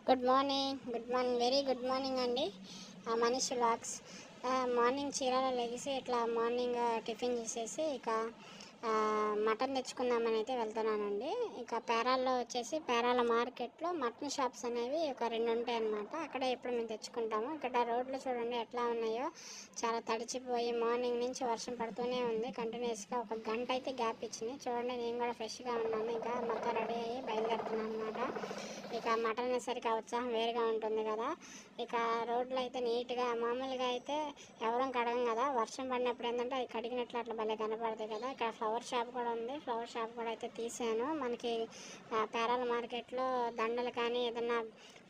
Good morning, very good morning అండి. Manish vlogs. Morning Chirala లెగిసి ఇట్లా మార్నింగ్ టిఫిన్ చేసేసి ఇక మటన్ తెచ్చుకుందామని అయితే వెళ్తున్నానండి. ఇక పేరాల్లో వచ్చేసి పేరాల మార్కెట్లో మటన్ షాప్స్ అనేవి ఒక 2 ఉంటాయి అన్నమాట. అక్కడే ఎప్పుడు మేము తెచ్చుకుంటాము. ఇక్కడ రోడ్లు చూడండి ఎట్లా ఉన్నాయో, చాలా తడిచిపోయి మార్నింగ్ నుంచి వర్షం పడుతూనే ఉంది కంటిన్యూస్గా. ఒక గంట అయితే గ్యాప్ ఇచ్చింది. చూడండి, నేను కూడా ఫ్రెష్గా ఉన్నాను. ఇంకా మొత్తం రెడీ అయ్యి బయలుదేరుతున్నాను అనమాట. ఇక మటన్ అనేసరికి ఆ ఉత్సాహం వేరుగా ఉంటుంది కదా. ఇక రోడ్లు అయితే నీట్గా, మామూలుగా అయితే ఎవరం కడగం కదా, వర్షం పడినప్పుడు ఏంటంటే అది కడిగినట్లు అట్లా భలే కనపడుతుంది కదా. ఇక్కడ ఫ్లవర్ షాప్ కూడా ఉంది. ఫ్లవర్ షాప్ కూడా అయితే తీసాను. మనకి పేరాల మార్కెట్లో దండలు కానీ, ఏదన్నా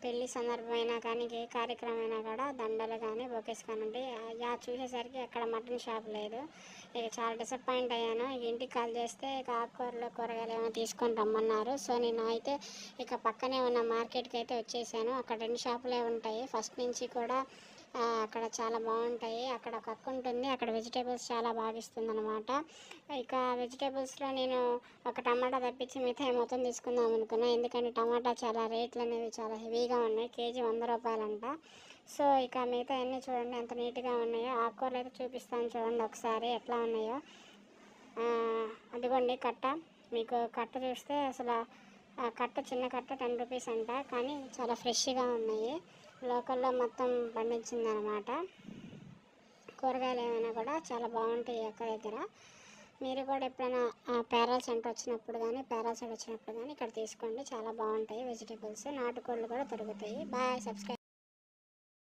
పెళ్లి సందర్భమైనా కానీ, ఏ కార్యక్రమం అయినా కూడా దండలు కానీ బొకేస్ కానీ ఉంటాయి. చూసేసరికి అక్కడ మటన్ షాప్ లేదు. ఇక చాలా డిసప్పాయింట్ అయ్యాను. ఇక ఇంటికి కాల్ చేస్తే ఇక ఆకుకూరలు కూరగాయలు ఏమైనా తీసుకొని రమ్మన్నారు. సో నేను అయితే ఇక పక్కనే ఉన్న మార్కెట్కి అయితే వచ్చేసాను. అక్కడ 2 షాపులే ఉంటాయి. ఫస్ట్ నుంచి కూడా అక్కడ చాలా బాగుంటాయి. అక్కడ ఒక అక్క ఉంటుంది, అక్కడ వెజిటేబుల్స్ చాలా బాగా ఇస్తుంది అనమాట. ఇక వెజిటేబుల్స్లో నేను ఒక టమాటా తప్పించి మిగతా మొత్తం తీసుకుందాం అనుకున్నా. ఎందుకంటే టమాటా చాలా రేట్లు అనేవి చాలా హెవీగా ఉన్నాయి. కేజీ 100 రూపాయలంట. సో ఇక మిగతా అన్నీ చూడండి ఎంత నీట్గా ఉన్నాయో. ఆకుకూరలు అయితే చూపిస్తాను చూడండి ఒకసారి ఎట్లా ఉన్నాయో. అదిగోండి కట్ట. మీకు కట్ట చూస్తే అసలు కట్ట, చిన్న కట్ట 10 రూపీస్ అంట. కానీ చాలా ఫ్రెష్గా ఉన్నాయి. లోకల్లో మొత్తం పండించింది అనమాట. కూరగాయలు ఏమైనా కూడా చాలా బాగుంటాయి అక్క దగ్గర. మీరు కూడా ఎప్పుడైనా పేరాల సెంటర్ వచ్చినప్పుడు కానీ, పేరాల సైడ్ వచ్చినప్పుడు కానీ ఇక్కడ తీసుకోండి. చాలా బాగుంటాయి వెజిటేబుల్స్. నాటుకోళ్ళు కూడా దొరుకుతాయి. బాయ్. సబ్స్క్రైబ్.